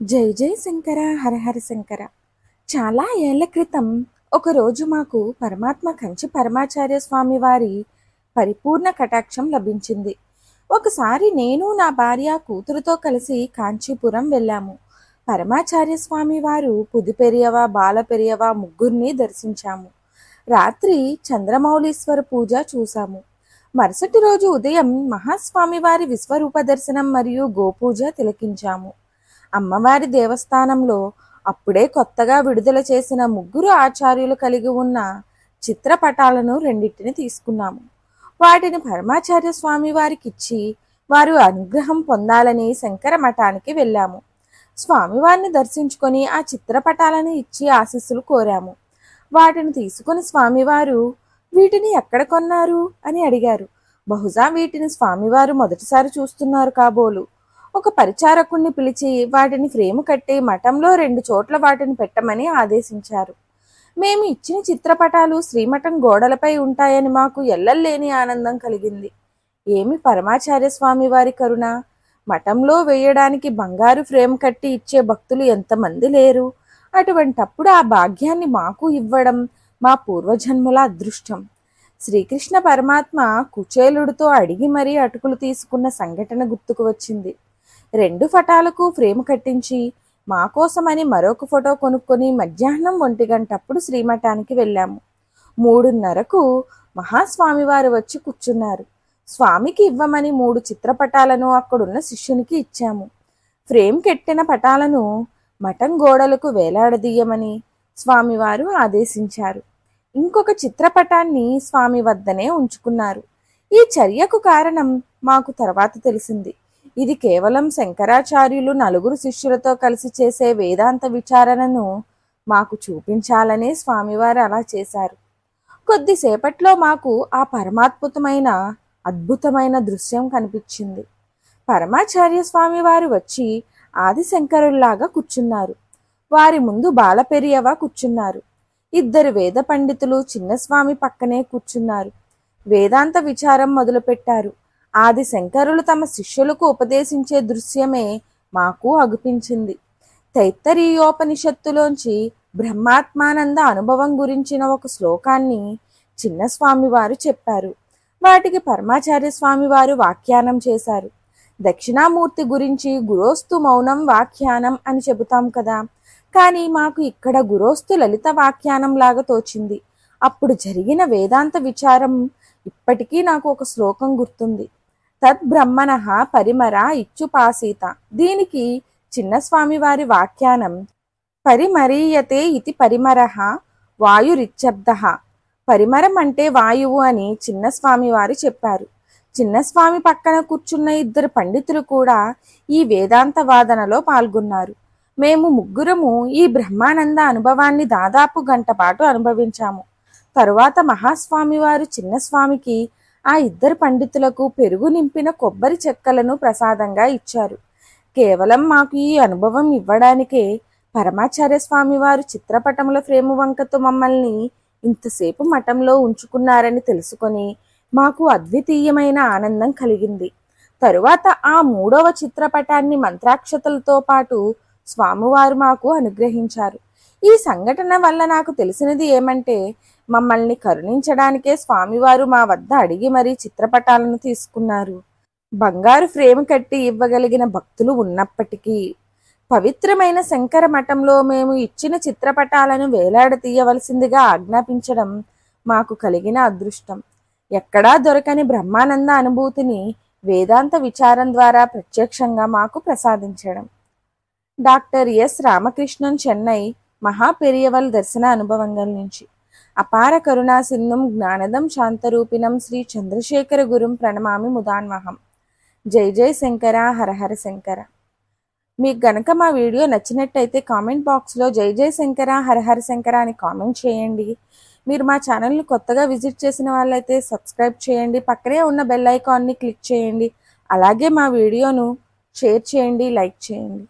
జై జై శంకర హర హర శంకర. చాలా ఏళ్ల క్రితం ఒకరోజు మాకు పరమాత్మ కంచి పరమాచార్య స్వామి వారి పరిపూర్ణ కటాక్షం లభించింది. ఒకసారి నేను నా భార్య కూతురుతో కలిసి కాంచీపురం వెళ్ళాము. పరమాచార్య స్వామి వారు పుదిపెరియవ బాలపెరియవ ముగ్గురిని దర్శించాము. రాత్రి చంద్రమౌళీశ్వర పూజ చూశాము. మరుసటి రోజు ఉదయం మహాస్వామి వారి విశ్వరూప దర్శనం మరియు గోపూజ తిలకించాము. అమ్మవారి దేవస్థానంలో అప్పుడే కొత్తగా విడుదల చేసిన ముగ్గురు ఆచార్యులు కలిగి ఉన్న చిత్రపటాలను రెండింటిని తీసుకున్నాము. వాటిని పరమాచార్య స్వామి వారికి ఇచ్చి వారు అనుగ్రహం పొందాలని శంకర మఠానికి వెళ్ళాము. స్వామివారిని దర్శించుకొని ఆ చిత్రపటాలను ఇచ్చి ఆశీస్సులు కోరాము. వాటిని తీసుకుని స్వామివారు వీటిని ఎక్కడ కొన్నారు అని అడిగారు. బహుశా వీటిని స్వామివారు మొదటిసారి చూస్తున్నారు కాబోలు. ఒక పరిచారకుణ్ణి పిలిచి వాటిని ఫ్రేము కట్టి మఠంలో 2 చోట్ల వాటిని పెట్టమని ఆదేశించారు. మేము ఇచ్చిన చిత్రపటాలు శ్రీమఠం గోడలపై ఉంటాయని మాకు ఎల్లలేని ఆనందం కలిగింది. ఏమి పరమాచార్య స్వామి వారి కరుణ! మఠంలో వేయడానికి బంగారు ఫ్రేమ్ కట్టి ఇచ్చే భక్తులు ఎంతమంది లేరు. అటువంటప్పుడు ఆ భాగ్యాన్ని మాకు ఇవ్వడం మా పూర్వజన్మల అదృష్టం. శ్రీకృష్ణ పరమాత్మ కుచేలుడితో అడిగి మరీ అటుకులు తీసుకున్న సంఘటన గుర్తుకు వచ్చింది. 2 ఫోటోలకు ఫ్రేమ్ కట్టించి మా కోసమని మరొక ఫోటో కొనుక్కొని మధ్యాహ్నం 1 గంటప్పుడు శ్రీమఠానికి వెళ్ళాము. 3:30కు మహాస్వామివారు వచ్చి కూర్చున్నారు. స్వామికి ఇవ్వమని 3 చిత్రపటాలను అక్కడున్న శిష్యునికి ఇచ్చాము. ఫ్రేమ్ కెట్టిన పటాలను మఠం గోడలకు వేలాడదీయమని స్వామివారు ఆదేశించారు. ఇంకొక చిత్రపటాన్ని స్వామి వద్దనే ఉంచుకున్నారు. ఈ చర్యకు కారణం మాకు తర్వాత తెలిసింది. ఇది కేవలం శంకరాచార్యులు 4 శిష్యులతో కలిసి చేసే వేదాంత విచారణను మాకు చూపించాలనే స్వామివారు అలా చేశారు. కొద్దిసేపట్లో మాకు ఆ అద్భుతమైన దృశ్యం కనిపించింది. పరమాచార్య స్వామి వారు వచ్చి ఆదిశంకరుల్లాగా కూర్చున్నారు. వారి ముందు బాలపెరియవ కూర్చున్నారు. 2 వేద పండితులు చిన్నస్వామి పక్కనే కూర్చున్నారు. వేదాంత విచారం మొదలుపెట్టారు. ఆది శంకరులు తమ శిష్యులకు ఉపదేశించే దృశ్యమే మాకు అగుపించింది. తైత్తరీయోపనిషత్తులోంచి బ్రహ్మాత్మానంద అనుభవం గురించిన ఒక శ్లోకాన్ని చిన్నస్వామి వారు చెప్పారు. వాటికి పరమాచార్య స్వామి వారు వ్యాఖ్యానం చేశారు. దక్షిణామూర్తి గురించి గురోస్తు మౌనం వ్యాఖ్యానం అని చెబుతాం కదా, కానీ మాకు ఇక్కడ గురోస్తు లలిత వ్యాఖ్యానం లాగా తోచింది. అప్పుడు జరిగిన వేదాంత విచారం ఇప్పటికీ నాకు ఒక శ్లోకం గుర్తుంది. తద్బ్రహ్మణః పరిమర ఇచ్చుపాసీత. దీనికి చిన్నస్వామి వారి వ్యాఖ్యానం పరిమరీయతే ఇతి పరిమరః వాయురిత్యర్థః. పరిమరం అంటే వాయువు అని చిన్నస్వామి వారు చెప్పారు. చిన్నస్వామి పక్కన కూర్చున్న 2 పండితులు కూడా ఈ వేదాంత వాదనలో పాల్గొన్నారు. మేము ముగ్గురము ఈ బ్రహ్మానంద అనుభవాన్ని దాదాపు గంట పాటు అనుభవించాము. తరువాత మహాస్వామి వారు చిన్నస్వామికి ఆ 2 పండితులకు పెరుగు నింపిన కొబ్బరి చెక్కలను ప్రసాదంగా ఇచ్చారు. కేవలం మాకు ఈ అనుభవం ఇవ్వడానికే పరమాచార్య స్వామి వారు చిత్రపటముల ఫ్రేము వంకతో మమ్మల్ని ఇంతసేపు మఠంలో ఉంచుకున్నారని తెలుసుకొని మాకు అద్వితీయమైన ఆనందం కలిగింది. తరువాత ఆ 3వ చిత్రపటాన్ని మంత్రాక్షతలతో పాటు స్వామివారు మాకు అనుగ్రహించారు. ఈ సంఘటన వల్ల నాకు తెలిసినది ఏమంటే, మమ్మల్ని కరుణించడానికే స్వామివారు మా వద్ద అడిగి మరీ చిత్రపటాలను తీసుకున్నారు. బంగారు ఫ్రేమ్ కట్టి ఇవ్వగలిగిన భక్తులు ఉన్నప్పటికీ పవిత్రమైన శంకర మఠంలో మేము ఇచ్చిన చిత్రపటాలను వేలాడతీయవలసిందిగా ఆజ్ఞాపించడం మాకు కలిగిన అదృష్టం. ఎక్కడా దొరకని బ్రహ్మానంద అనుభూతిని వేదాంత విచారం ద్వారా ప్రత్యక్షంగా మాకు ప్రసాదించడం. డాక్టర్ ఎస్ రామకృష్ణన్, చెన్నై మహాపెరియవల్ దర్శన అనుభవంగల్ నుంచి. అపార కరుణా సింధుం జ్ఞానదం శాంతరూపిణం శ్రీ చంద్రశేఖర గురుం ప్రణమామి ముదాన్వహం. జై జై శంకర హర హర శంకర. మీకు గనక మా వీడియో నచ్చినట్టయితే కామెంట్ బాక్స్లో జై జై శంకర హర హర శంకర అని కామెంట్ చేయండి. మీరు మా ఛానల్ని కొత్తగా విజిట్ చేసిన వాళ్ళైతే సబ్స్క్రైబ్ చేయండి. పక్కనే ఉన్న బెల్ ఐకాన్ని క్లిక్ చేయండి. అలాగే మా వీడియోను షేర్ చేయండి, లైక్ చేయండి.